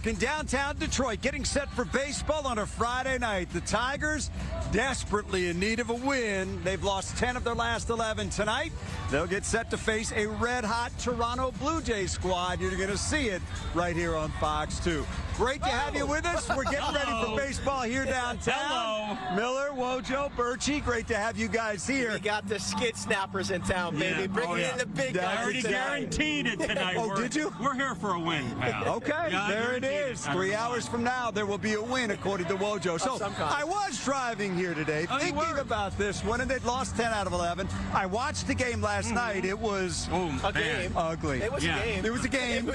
Park in downtown Detroit, getting set for baseball on a Friday night. The Tigers desperately in need of a win. They've lost 10 of their last 11 tonight. They'll get set to face a red-hot Toronto Blue Jays squad. You're going to see it right here on Fox 2. Great to have you with us. We're getting ready for baseball here downtown. Hello. Miller, Wojo, Birchie, great to have you guys here. We got the skid snappers in town, baby. Yeah. Bringing in the big guys. I already guaranteed it tonight. Did you? We're here for a win, pal. Okay, Yeah, there it is. 3 hours from now, there will be a win, according to Wojo. So I was driving here today thinking about this one, and they'd lost 10 out of 11. I watched the game last night. It was a game. Ugly. It was a game. It was a game.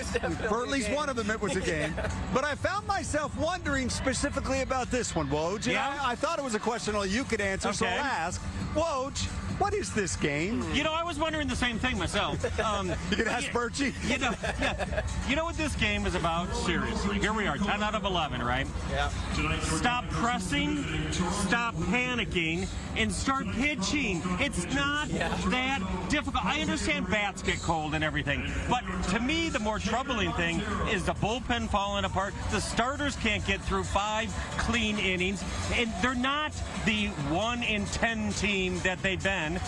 For at least one of them, it was a game. But I found myself wondering specifically about this one, Woj. Yeah. I thought it was a question only you could answer, so I'll ask. Woj, what is this game? You know, I was wondering the same thing myself. You can ask Birchie. You know what this game is about? Seriously. Here we are, 10 out of 11, right? Yeah. Stop pressing, stop panicking, and start pitching. It's not that difficult. I understand bats get cold and everything, but to me, the more troubling thing is the bullpen falling apart. The starters can't get through 5 clean innings, and they're not the 1 in 10 team that they've been.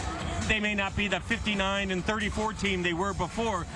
They may not be the 59 and 34 team they were before,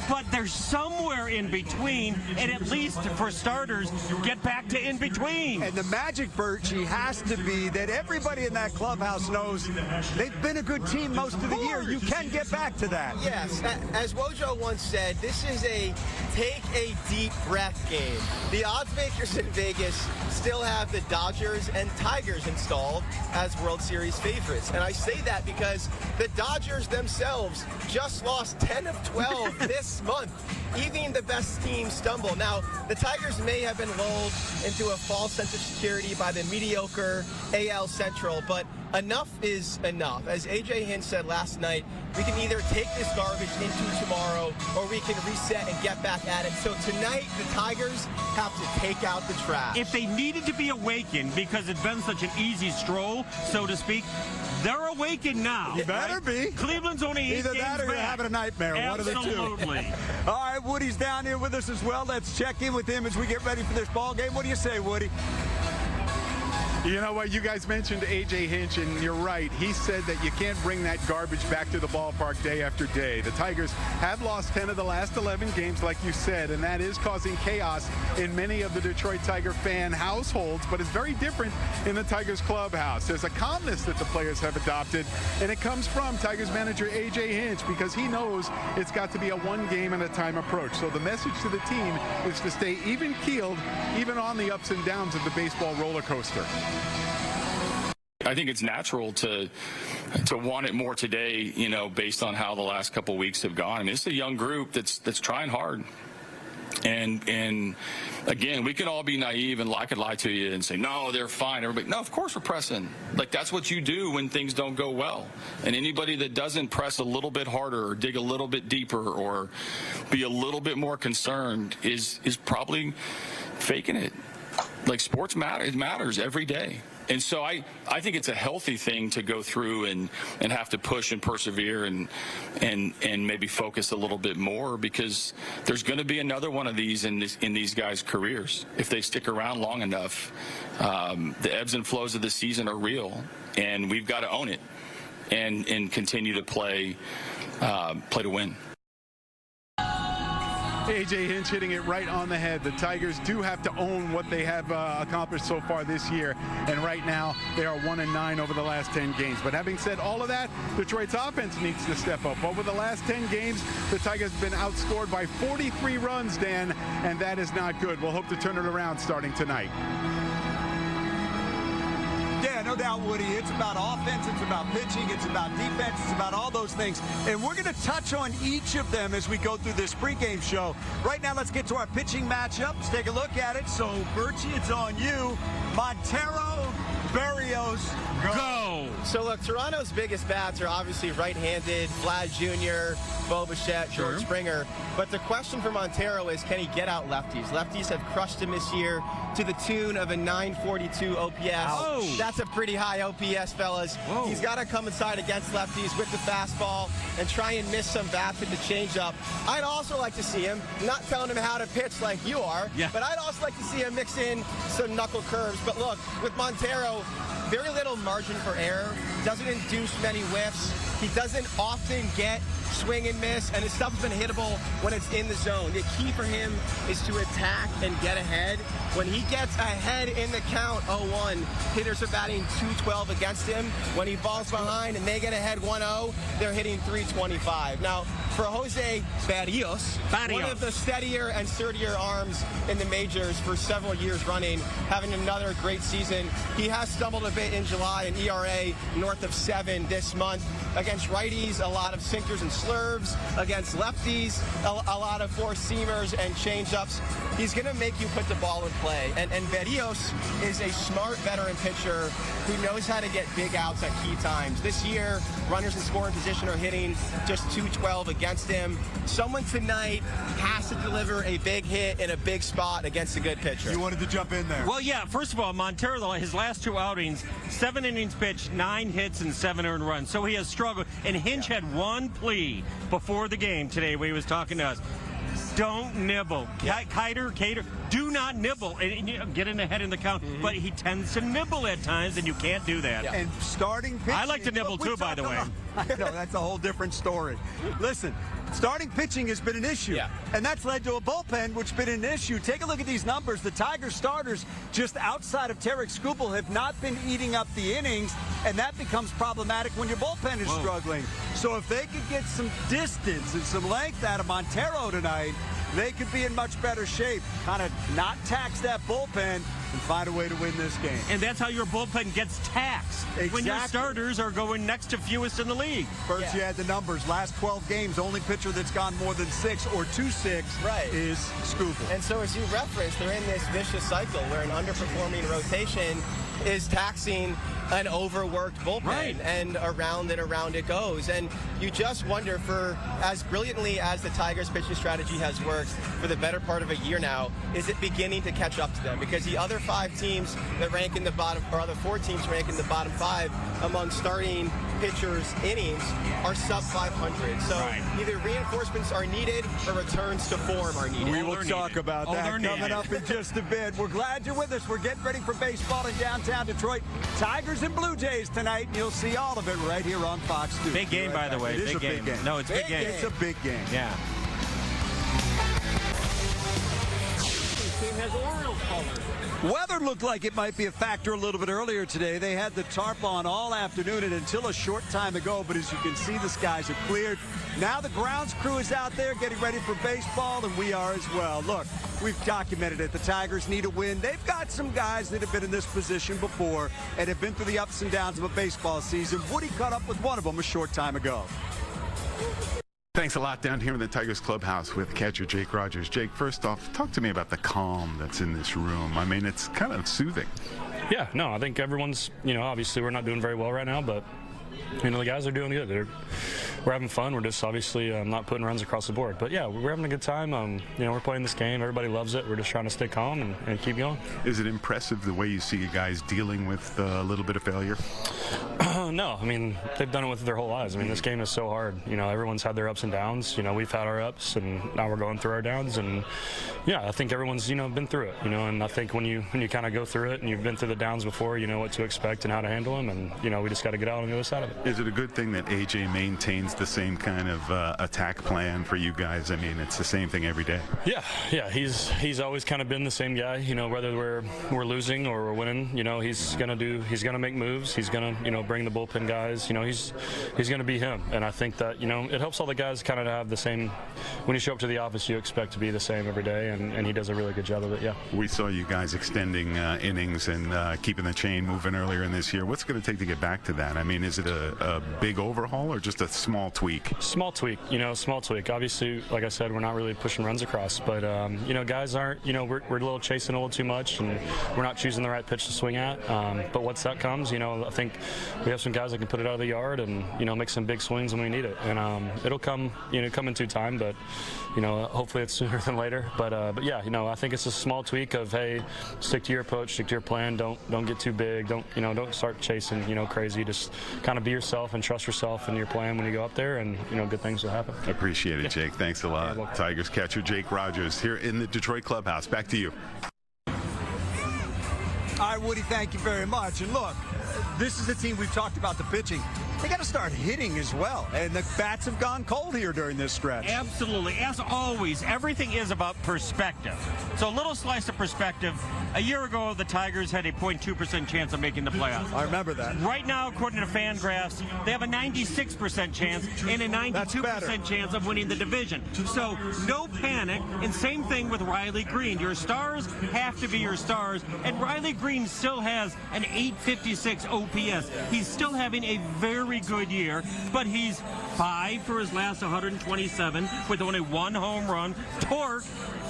but they're somewhere in between, and at least for starters, get back to in between. And the magic, Birchie, has to be that everybody in that clubhouse knows they've been a good team most of the year. You can get back to that. Yes, as Wojo once said, this is a take a deep breath game. The odds makers in Vegas still have the Dodgers and Tigers installed as World Series favorites. And I say that because the Dodgers themselves just lost 10 of 12 this month. Even the best teams stumble. Now, the Tigers may have been lulled into a false sense of security by the mediocre AL Central, but enough is enough. As A.J. Hinch said last night, we can either take this garbage into tomorrow or we can reset and get back at it. So tonight, the Tigers have to take out the trash. If they needed to be awakened because it's been such an easy stroll, so to speak, they're awakened now. You better be. Cleveland's only 8 Either games that or you're back. having a nightmare. Absolutely. One of the two. All right, Woody's down here with us as well. Let's check in with him as we get ready for this ball game. What do you say, Woody? You know what? You guys mentioned A.J. Hinch, and you're right. He said that you can't bring that garbage back to the ballpark day after day. The Tigers have lost 10 of the last 11 games, like you said, and that is causing chaos in many of the Detroit Tiger fan households, but it's very different in the Tigers clubhouse. There's a calmness that the players have adopted, and it comes from Tigers manager A.J. Hinch because he knows it's got to be a one-game-at-a-time approach. So the message to the team is to stay even-keeled, even on the ups and downs of the baseball roller coaster. I think it's natural to want it more today, you know, based on how the last couple of weeks have gone. I mean, it's a young group that's trying hard. And again, we can all be naive, and I could lie to you and say, no, they're fine. Everybody, no, of course we're pressing. Like, that's what you do when things don't go well. And anybody that doesn't press a little bit harder or dig a little bit deeper or be a little bit more concerned is probably faking it. Like, sports matters every day. And so I think it's a healthy thing to go through and have to push and persevere and maybe focus a little bit more, because there's going to be another one of these in these guys' careers if they stick around long enough. The ebbs and flows of the season are real, and we've got to own it and continue to play to win. A.J. Hinch hitting it right on the head. The Tigers do have to own what they have accomplished so far this year, and right now they are 1-9 over the last 10 games. But having said all of that, Detroit's offense needs to step up. Over the last 10 games, the Tigers have been outscored by 43 runs, Dan, and that is not good. We'll hope to turn it around starting tonight. Yeah, no doubt, Woody. It's about offense, it's about pitching, it's about defense, it's about all those things. And we're going to touch on each of them as we go through this pregame show. Right now, let's get to our pitching matchup. Let's take a look at it. So, Birchie, it's on you. Montero, Berrios, go. So look, Toronto's biggest bats are obviously right-handed, Vlad Jr., Bo Bichette, George Springer. But the question for Montero is, can he get out lefties? Lefties have crushed him this year to the tune of a 942 OPS. Ouch. That's a pretty high OPS, fellas. Whoa. He's got to come inside against lefties with the fastball and try and miss some bats with the changeup. I'd also like to see him, not telling him how to pitch like you are, but I'd also like to see him mix in some knuckle curves. But look, with Montero, very little margin for error, doesn't induce many whiffs. He doesn't often get swing and miss, and his stuff's been hittable when it's in the zone. The key for him is to attack and get ahead. When he gets ahead in the count 0-1, hitters are batting 212 against him. When he falls behind and they get ahead 1-0, they're hitting 325. Now, for Jose Barrios, one of the steadier and sturdier arms in the majors for several years running, having another great season. He has stumbled a bit in July, an ERA north of 7 this month. Against righties, a lot of sinkers and slurves. Against lefties, a lot of four-seamers and changeups. He's going to make you put the ball in play. And Barrios is a smart veteran pitcher who knows how to get big outs at key times. This year, runners in scoring position are hitting just 212 against him. Someone tonight has to deliver a big hit in a big spot against a good pitcher. You wanted to jump in there. Well, yeah, first of all, Montero, his last 2 outings, 7 innings pitched, 9 hits, and 7 earned runs. So he has struggled. And Hinch had one plea before the game today when he was talking to us. Don't nibble. Cater, do not nibble and get in ahead in the count. But he tends to nibble at times, and you can't do that. And starting pitching. I like to nibble too, by the way. I know, that's a whole different story. Listen, starting pitching has been an issue. And that's led to a bullpen, which has been an issue. Take a look at these numbers. The Tigers starters, just outside of Tarek Skubal, have not been eating up the innings, and that becomes problematic when your bullpen is struggling. So if they could get some distance and some length out of Montero tonight, they could be in much better shape. Kind of not tax that bullpen and find a way to win this game. And that's how your bullpen gets taxed. When your starters are going next to fewest in the league. First, you had the numbers. Last 12 games, only pitcher that's gone more than 6 or 2-6 is Skubal. And so as you referenced, they're in this vicious cycle where an underperforming rotation is taxing an overworked bullpen, and around it goes. And you just wonder, for as brilliantly as the Tigers' pitching strategy has worked for the better part of a year now, is it beginning to catch up to them? Because the other 5 teams that rank in the bottom, or other 4 teams rank in the bottom 5 among starting pitchers' innings are sub 500. So either reinforcements are needed or returns to form are needed. We will talk about that coming up in just a bit. We're glad you're with us. We're getting ready for baseball in downtown Detroit. Tigers and Blue Jays tonight, and you'll see all of it right here on Fox 2. Big game, by the way. It is a big game. No, it's a big game. It's a big game. Yeah. Team has Orioles colors. Weather looked like it might be a factor a little bit earlier today. They had the tarp on all afternoon and until a short time ago, but as you can see, the skies are cleared. Now the grounds crew is out there getting ready for baseball, and we are as well. Look, we've documented it. The Tigers need a win. They've got some guys that have been in this position before and have been through the ups and downs of a baseball season. Woody caught up with one of them a short time ago. Thanks a lot down here in the Tigers clubhouse with catcher Jake Rogers. Jake, first off, talk to me about the calm that's in this room. I mean, it's kind of soothing. Yeah, no, I think everyone's, obviously we're not doing very well right now, but, the guys are doing good. We're having fun. We're just obviously not putting runs across the board. But, yeah, we're having a good time. We're playing this game. Everybody loves it. We're just trying to stay calm and keep going. Is it impressive the way you see you guys dealing with a little bit of failure? No, I mean, they've done it with their whole lives. I mean, this game is so hard. Everyone's had their ups and downs. We've had our ups, and now we're going through our downs. And, yeah, I think everyone's, been through it, and I think when you kind of go through it and you've been through the downs before, you know what to expect and how to handle them. And, we just got to get out on the other side of it. Is it a good thing that AJ maintains the same kind of attack plan for you guys? I mean, it's the same thing every day. Yeah, he's always kind of been the same guy. Whether we're losing or we're winning, he's gonna make moves. He's gonna bring the bullpen guys. He's gonna be him. And I think that it helps all the guys kind of have the same. When you show up to the office, you expect to be the same every day, and he does a really good job of it. Yeah. We saw you guys extending innings and keeping the chain moving earlier in this year. What's it going to take to get back to that? I mean, is it a big overhaul or just a small small tweak? Small tweak, small tweak. Obviously, like I said, we're not really pushing runs across, but guys aren't, we're a little chasing a little too much, and we're not choosing the right pitch to swing at. But once that comes, I think we have some guys that can put it out of the yard and make some big swings when we need it, and it'll come, come in due time, but hopefully it's sooner than later. But yeah, I think it's a small tweak of, hey, stick to your approach, stick to your plan, don't get too big, don't start chasing crazy, just kind of be yourself and trust yourself and your plan when you go up there, and good things will happen. Appreciate it, Jake. Thanks a lot. Yeah, Tigers catcher Jake Rogers here in the Detroit clubhouse. Back to you. All right, Woody, thank you very much. And look, this is a team we've talked about the pitching. They got to start hitting as well. And the bats have gone cold here during this stretch. Absolutely. As always, everything is about perspective. So a little slice of perspective. A year ago, the Tigers had a 0.2% chance of making the playoffs. I remember that. Right now, according to Fangraphs, they have a 96% chance and a 92% chance of winning the division. So no panic. And same thing with Riley Green. Your stars have to be your stars. And Riley Green still has an 856 OPS. He's still having a very good year, but he's 5 for his last 127 with only 1 home run. Torque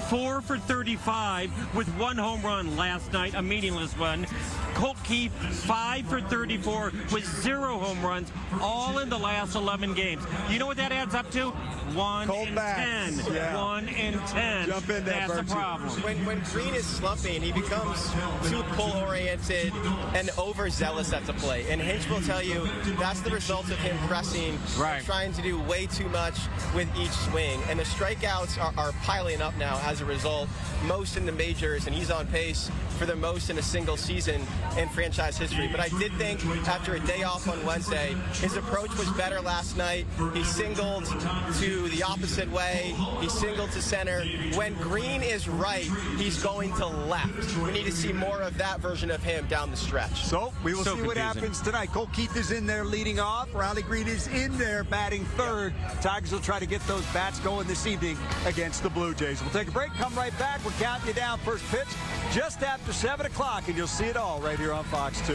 4 for 35 with 1 home run last night, a meaningless one. Colt Keith 5 for 34 with 0 home runs, all in the last 11 games. You know what that adds up to? 1 Cold in bats. 10. Yeah. 1 in 10. Jump in there, That's a Bertie. problem. When Green is slumping, he becomes too pull-oriented and overzealous at the plate. And Hinch will tell you that's the result of him pressing, and trying to do way too much with each swing. And the strikeouts are piling up now as a result, most in the majors, and he's on pace for the most in a single season in franchise history. But I did think after a day off on Wednesday, his approach was better last night. He singled to the opposite way. He singled to center. When Green is right, he's going to left. We need to see more of that version of him down the stretch. So we will see what happens tonight. Colt Keith is in there leading off. Riley Green is in there batting third. Tigers will try to get those bats going this evening against the Blue Jays. We'll take a break, come right back. We're counting you down. First pitch just after 7 o'clock, and you'll see it all right here on Fox 2.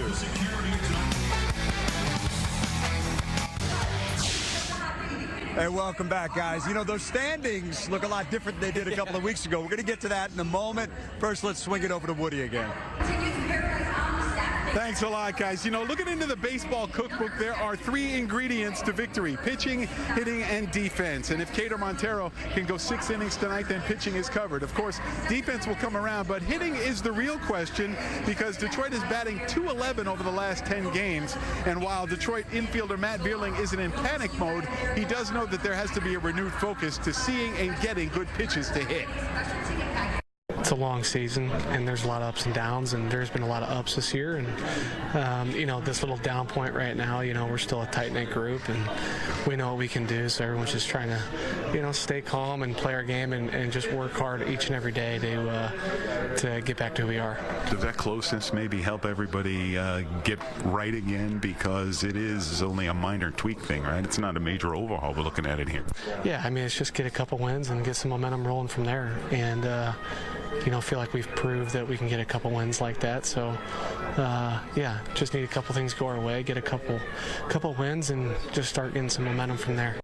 Hey, welcome back, guys. Those standings look a lot different than they did a couple of weeks ago. We're going to get to that in a moment. First, let's swing it over to Woody again. Thanks a lot, guys. Looking into the baseball cookbook, there are 3 ingredients to victory: pitching, hitting, and defense. And if Cater Montero can go 6 innings tonight, then pitching is covered. Of course, defense will come around, but hitting is the real question, because Detroit is batting .211 over the last 10 games. And while Detroit infielder Matt Vierling isn't in panic mode, he does know that there has to be a renewed focus to seeing and getting good pitches to hit. It's a long season, and there's a lot of ups and downs, and there's been a lot of ups this year. And this little down point right now, we're still a tight-knit group, and we know what we can do. So everyone's just trying to, stay calm and play our game, and just work hard each and every day to get back to who we are. Does that closeness maybe help everybody get right again, because it is only a minor tweak thing, right? It's not a major overhaul. We're looking at it here. Yeah, it's just get a couple wins and get some momentum rolling from there, and feel like we've proved that we can get a couple wins like that. So yeah, just need a couple things go our way, get a couple wins, and just start getting some momentum from there.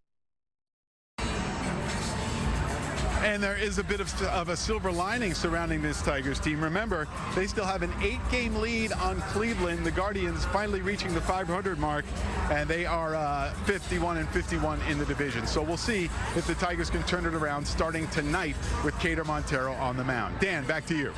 And there is a bit of a silver lining surrounding this Tigers team. Remember, they still have an 8-game lead on Cleveland. The Guardians finally reaching the 500 mark, and they are 51-51 in the division. So we'll see if the Tigers can turn it around starting tonight with Cater Montero on the mound. Dan, back to you.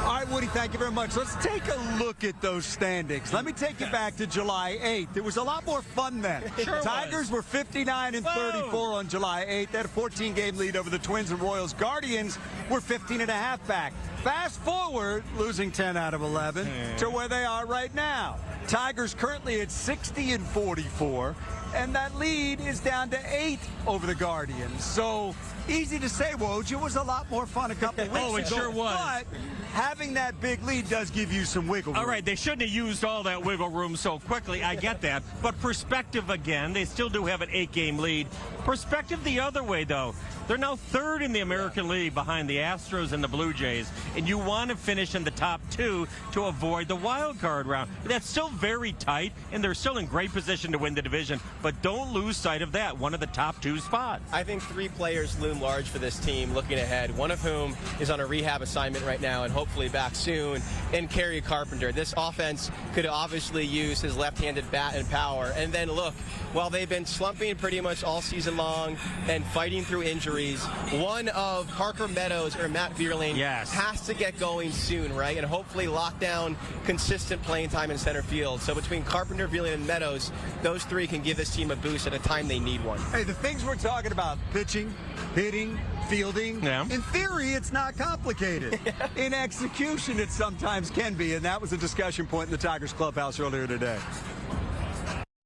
All right, Woody, thank you very much. Let's take a look at those standings. Let me take you back to July 8th. It was a lot more fun then. Tigers were 59-34 on July 8th. They had a 14-game lead over the Twins and Royals. Guardians were 15.5 back. Fast forward, losing 10 out of 11 to where they are right now. Tigers currently at 60-44, and that lead is down to 8 over the Guardians. So easy to say, Woj, it was a lot more fun a couple weeks ago. Oh, it sure was. But having that big lead does give you some wiggle room. All right, they shouldn't have used all that wiggle room so quickly. I get that. But perspective again, they still do have an 8-game lead. Perspective the other way, though. They're now 3rd in the American League behind the Astros and the Blue Jays, and you want to finish in the top 2 to avoid the wild card round. That's still very tight, and they're still in great position to win the division, but don't lose sight of that, one of the top 2 spots. I think 3 players loom large for this team looking ahead, one of whom is on a rehab assignment right now and hopefully back soon, and Kerry Carpenter. This offense could obviously use his left-handed bat and power. And then look, while they've been slumping pretty much all season long and fighting through injuries, one of Parker Meadows or Matt Vierling has to get going soon, right? And hopefully lock down consistent playing time in center field. So between Carpenter, Vierling, and Meadows, those 3 can give this team a boost at a time they need one. Hey, the things we're talking about, pitching, hitting, fielding, in theory, it's not complicated. In execution, it sometimes can be, and that was a discussion point in the Tigers clubhouse earlier today.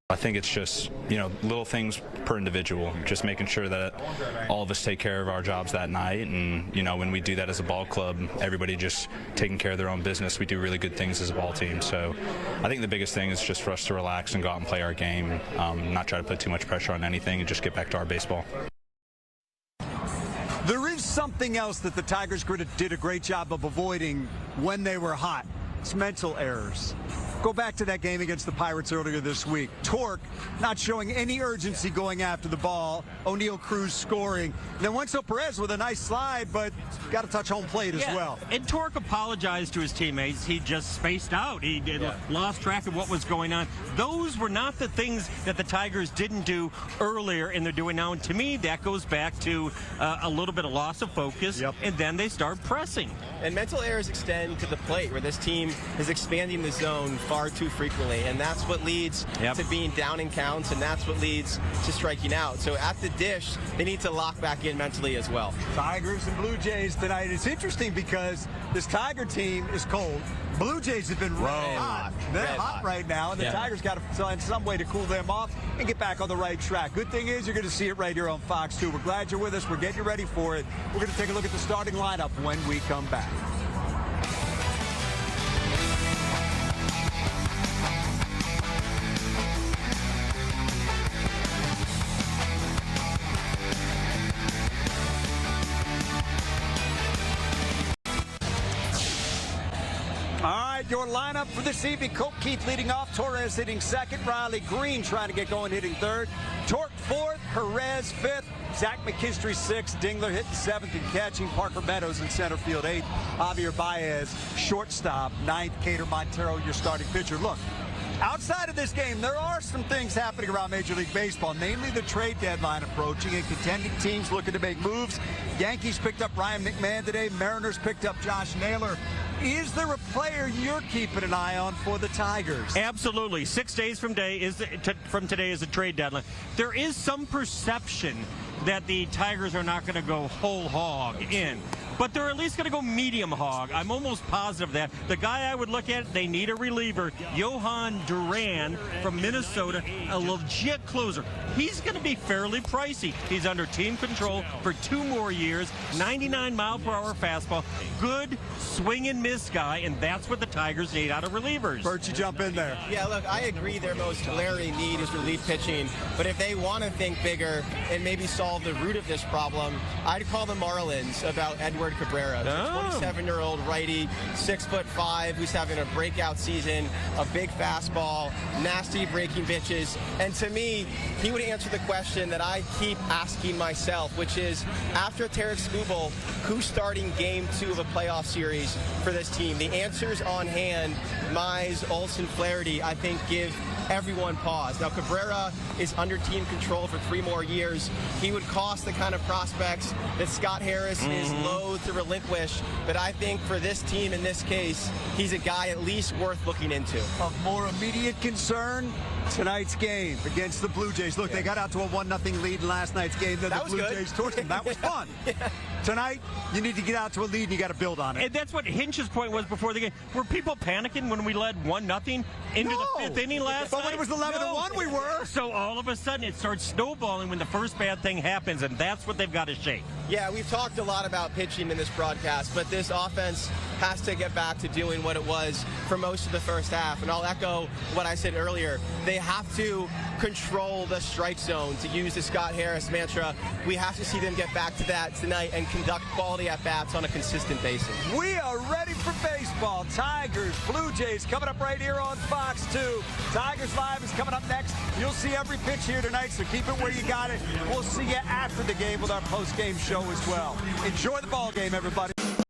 I think it's just, little things per individual, just making sure that all of us take care of our jobs that night. And, when we do that as a ball club, everybody just taking care of their own business, we do really good things as a ball team. So I think the biggest thing is just for us to relax and go out and play our game, not try to put too much pressure on anything and just get back to our baseball. There is something else that the Tigers did a great job of avoiding when they were hot. It's mental errors. Go back to that game against the Pirates earlier this week. Torque not showing any urgency going after the ball. O'Neal Cruz scoring. And then Wenzel Perez with a nice slide, but got to touch home plate as well. And Torque apologized to his teammates. He just spaced out. He lost track of what was going on. Those were not the things that the Tigers didn't do earlier, and they're doing now. And to me, that goes back to a little bit of loss of focus, and then they start pressing. And mental errors extend to the plate, where this team is expanding the zone far too frequently, and that's what leads to being down in counts, and that's what leads to striking out. So at the dish, they need to lock back in mentally as well. Tigers and Blue Jays tonight. It's interesting because this Tiger team is cold. Blue Jays have been red hot. They're hot right now, and the Tigers got to find some way to cool them off and get back on the right track. Good thing is you're going to see it right here on Fox 2. We're glad you're with us. We're getting you ready for it. We're going to take a look at the starting lineup when we come back. Your lineup for this evening: Colt Keith leading off, Torres hitting second, Riley Green trying to get going hitting third, Torque fourth, Perez fifth, Zach McKinstry sixth, Dingler hitting seventh and catching, Parker Meadows in center field eighth, Javier Baez shortstop ninth, Cater Montero your starting pitcher. Look, outside of this game, there are some things happening around Major League Baseball, namely the trade deadline approaching and contending teams looking to make moves. Yankees picked up Ryan McMahon today. Mariners picked up Josh Naylor. Is there a player you're keeping an eye on for the Tigers? Absolutely. 6 days from today is the trade deadline. There is some perception that the Tigers are not going to go whole hog in, but they're at least going to go medium hog. I'm almost positive of that. The guy I would look at, they need a reliever. Johan Duran from Minnesota, a legit closer. He's going to be fairly pricey. He's under team control for 2 more years, 99-mile-per-hour fastball, good swing and miss guy, and that's what the Tigers need out of relievers. Bert, you jump in there. Yeah, look, I agree their most glaring need is relief pitching, but if they want to think bigger and maybe solve the root of this problem, I'd call the Marlins about Edward Cabrera, the 27-year-old righty, 6'5", who's having a breakout season, a big fastball, nasty breaking pitches, and to me, he would answer the question that I keep asking myself, which is, after Tarek Skubal, who's starting game 2 of a playoff series for this team? The answers on hand, Mize, Olsen, Flaherty, I think give everyone pause. Now, Cabrera is under team control for 3 more years. He would cost the kind of prospects that Scott Harris is loath to relinquish, but I think for this team in this case, he's a guy at least worth looking into. Of more immediate concern, tonight's game against the Blue Jays. Look, they got out to a 1-0 lead in last night's game. Then the Blue Jays torched them. That was fun. Tonight, you need to get out to a lead, and you got to build on it. And that's what Hinch's point was before the game. Were people panicking when we led 1-0 into the 5th inning last night? But when it was 11-1, we were. So all of a sudden, it starts snowballing when the first bad thing happens, and that's what they've got to shake. Yeah, we've talked a lot about pitching in this broadcast, but this offense has to get back to doing what it was for most of the first half. And I'll echo what I said earlier. They have to control the strike zone, to use the Scott Harris mantra. We have to see them get back to that tonight and conduct quality at-bats on a consistent basis. We are ready for baseball. Tigers, Blue Jays coming up right here on Fox 2. Tigers Live is coming up next. You'll see every pitch here tonight, so keep it where you got it. We'll see you after the game with our post-game show as well. Enjoy the ball game, everybody.